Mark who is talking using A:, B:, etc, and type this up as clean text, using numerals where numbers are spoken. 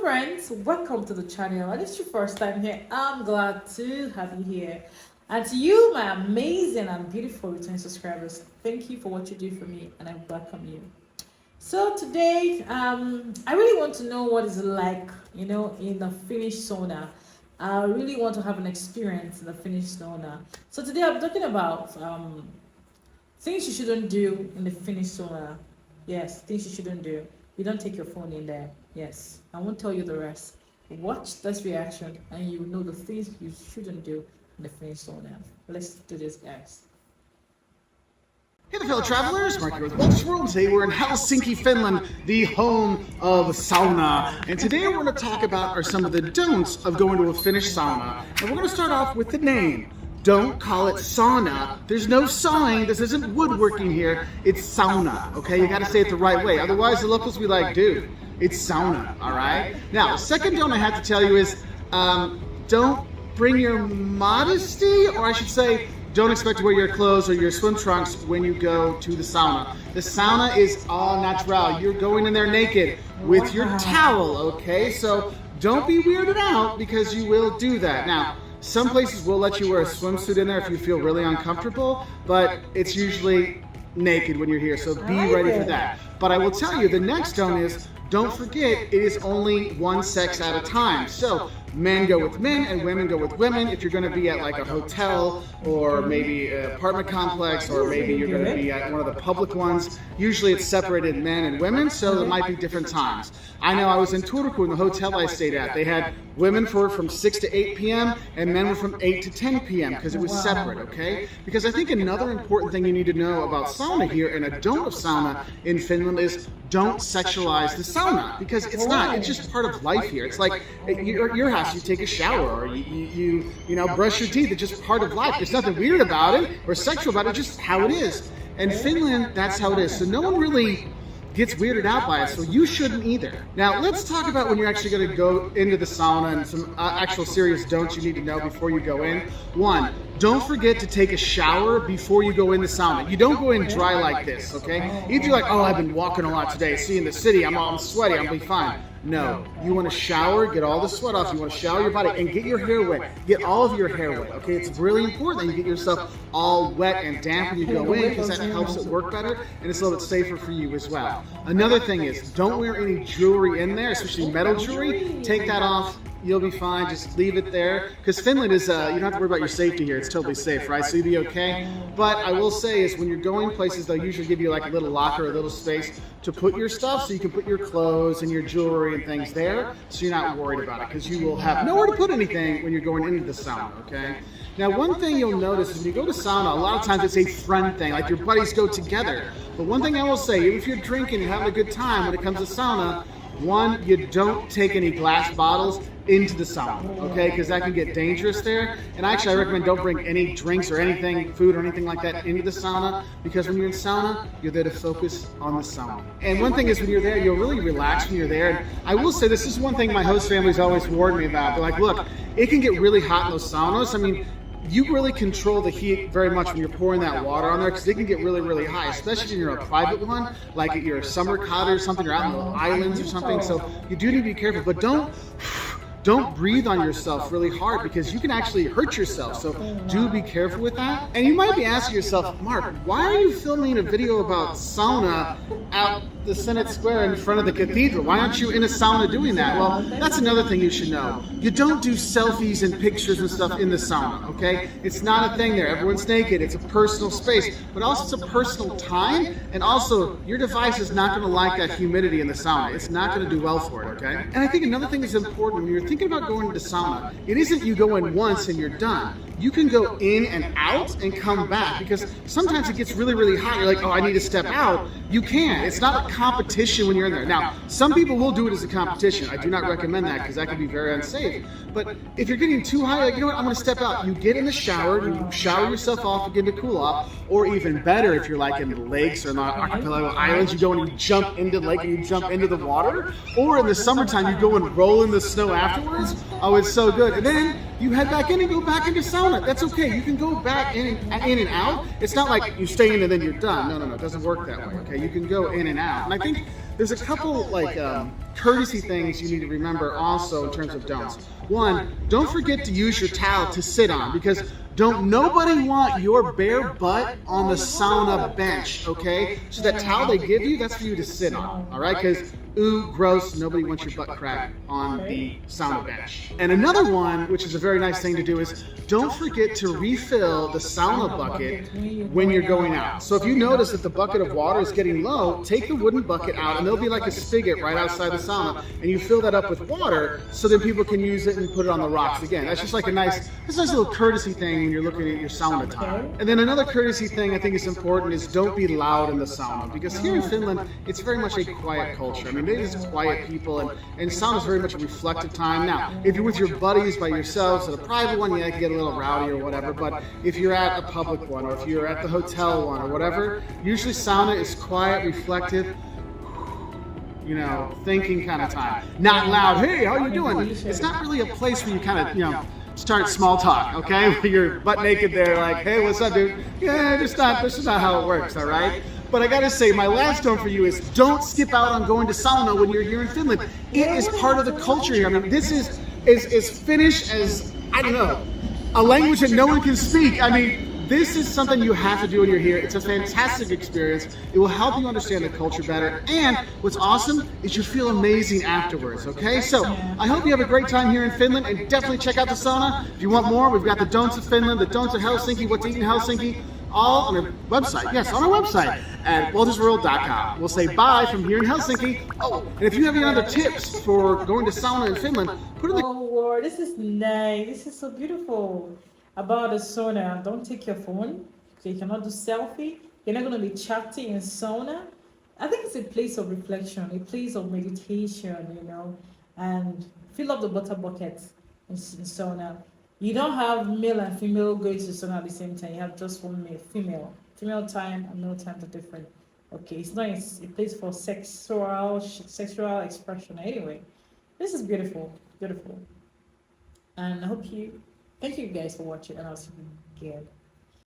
A: friends, welcome to the channel, and if it's your first time here, I'm glad to have you here. And to you, my amazing and beautiful returning subscribers, thank you for what you do for me, and I welcome you. So today, I really want to know what it's like, in the Finnish sauna. I really want to have an experience in the Finnish sauna. So today I'm talking about things you shouldn't do in the Finnish sauna. Yes, things you shouldn't do. You don't take your phone in there. Yes, I won't tell you the rest. Watch this reaction and you will know the things you shouldn't do in the Finnish sauna. Let's do this, guys.
B: Hey there, fellow travelers, Mark here with Walter's World. Today we're in Helsinki, Finland, the home of sauna. And today we're going to talk about some of the don'ts of going to a Finnish sauna. And we're going to start off with the name. Don't call it sauna. There's no sawing. This isn't woodworking here. It's sauna, okay? You got to say it the right way. Otherwise, the locals will be like, dude, it's sauna, all right? Now, the second don't I have to tell you is don't bring your modesty, or I should say, don't expect to wear your clothes or your swim trunks when you go to the sauna. The sauna is all natural. You're going in there naked with your towel, okay? So don't be weirded out because you will do that. Now, some places will let you wear a swimsuit in there if you feel really uncomfortable, but it's usually naked when you're here, so be ready for that. But I will tell you, the next don't is, don't forget, it is only one sex at a time. So men go with men and women go with women. If you're going to be at like a hotel or maybe an apartment complex, or maybe you're going to be at one of the public ones, usually it's separated men and women, so there might be different times. I know I was in Turku in the hotel I stayed at. They had women from 6 to 8 p.m. and men were from 8 to 10 p.m. because it was separate, okay? Because I think another important thing you need to know about sauna here, and a don't of sauna in Finland, is don't sexualize the sauna, because it's not. It's just part of life here. It's like at your house, you take a shower or you brush your teeth. It's just part of life. There's nothing weird about it or sexual about it. It's just how it is. And Finland, that's how it is. So no one really gets weirded out by it, so you shouldn't either. Now, let's talk about when you're actually going to go into the sauna and some actual serious don'ts you need to know before you go in. One, don't forget to take a shower before you go in the sauna. You don't go in dry like this, okay? If you're like, oh, I've been walking a lot today, seeing the city, I'm sweaty, I'll be fine. No, you want to shower, get all the sweat off, you want to shower your body, and get your hair wet. Get all of your hair wet, okay? It's really important that you get yourself all wet and damp when you go in, because that helps it work better, and it's a little bit safer for you as well. Another thing is, don't wear any jewelry in there, especially metal jewelry. Take that off. You'll be fine. Just leave it there, because Finland is, you don't have to worry about your safety here. It's totally safe, right? So you'll be okay. But I will say is, when you're going places, they'll usually give you like a little locker, a little space to put your stuff, so you can put your clothes and your jewelry and things there, so you're not worried about it, because you will have nowhere to put anything when you're going into the sauna, okay? Now, one thing you'll notice is when you go to sauna, a lot of times it's a friend thing, like your buddies go together. But one thing I will say, if you're drinking and having a good time when it comes to sauna, one, you don't take any glass bottles into the sauna, okay? Because that can get dangerous there. And actually, I recommend don't bring any drinks or anything, food or anything like that into the sauna, because when you're in sauna, you're there to focus on the sauna. And one thing is, when you're there, you'll really relax when you're there. And I will say, this is one thing my host family's always warned me about. They're like, look, it can get really hot in those saunas. I mean, you really control the heat very much when you're pouring that water on there, because it can get really, really high, especially when you're a private one, like at your summer cottage or something, or out in the islands or something. So you do need to be careful, but don't breathe on yourself really hard, because you can actually hurt yourself. So do be careful with that. And you might be asking yourself, Mark, why are you filming a video about sauna out the Senate Square in front of the cathedral? Why aren't you in a sauna doing that? Well, that's another thing you should know. You don't do selfies and pictures and stuff in the sauna, okay? It's not a thing there. Everyone's naked. It's a personal space, but also it's a personal time. And also, your device is not going to like that humidity in the sauna. It's not going to do well for it, okay? And I think another thing that's important when you're thinking about going to the sauna, it isn't you go in once and you're done. You can go in and out and come back, because sometimes it gets really, really hot. You're like, oh, I need to step out. You can. It's not a competition when you're in there. Now, some people will do it as a competition. I do not recommend that, because that can be very unsafe. But if you're getting too high, like, you know what, I'm going to step out. You get in the shower, you shower yourself off, begin to cool off. Or even better, if you're like in the lakes or in the archipelago islands, you go and you jump into the lake and you jump into the water. Or in the summertime, you go and roll in the snow afterwards. Oh, it's so good. And then you head back in and go back into sauna. That's okay. You can go back in and out. It's not like you stay in and then you're done. No, it doesn't work that way, okay? You can go in and out. And I think there's a couple like courtesy things you need to remember also in terms of don'ts. One, don't forget to use your towel to sit on, because don't nobody want your bare butt on the sauna bench, okay? So that towel they give you, that's for you to sit on, all right? Because ooh, gross, nobody wants your butt crack on the sauna bench. And another one, which is a very nice thing to do, is don't forget to refill the sauna bucket when you're going out. So if you notice that the bucket of water is getting low, take the wooden bucket out, and there'll be like a spigot right outside the sauna, and you fill that up with water so then people can use it and put it on the rocks again. That's just like a nice little courtesy thing when you're looking at your sauna time. And then another courtesy thing I think is important is don't be loud in the sauna, because here in Finland, it's very much a quiet culture. I mean, it is quiet people, and sauna is very much a reflective time. Now, if you're with your buddies by yourselves at a private one, yeah, you can get a little rowdy or whatever, but if you're at a public one, or if you're at the hotel one or whatever, usually sauna is quiet, reflective, you know, thinking kind of time. Not loud, hey, how you doing? It's not really a place where you kind of, you know, start small talk, okay? Where you're butt naked there like, hey, what's up, dude? Yeah, this is not how it works, all right? But I gotta say, my last tone for you is don't skip out on going to sauna when you're here in Finland. It is part of the culture here. I mean, this is as Finnish as, I don't know, a language that no one can speak. I mean, this is something you have to do when you're here. It's a fantastic experience. It will help you understand the culture better. And what's awesome is you feel amazing afterwards, okay? So I hope you have a great time here in Finland, and definitely check out the sauna. If you want more, we've got the don'ts of Finland, the don'ts of Helsinki, what to eat in Helsinki, all on our website. Yes, on our website at waltersworld.com. We'll say bye from here in Helsinki. Oh, and if you have any other tips for going to sauna in Finland, put in the...
A: Oh, Lord, this is nice. This is so beautiful. About the sauna, don't take your phone. So you cannot do selfie. You're not going to be chatting in sauna. I think it's a place of reflection, a place of meditation, you know, and fill up the water bucket in sauna. You don't have male and female going to sauna at the same time. You have just one male, female. Female time and male time are different. Okay, it's not a place for sexual expression. Anyway, this is beautiful, beautiful. And I hope thank you guys for watching, and I'll see you again.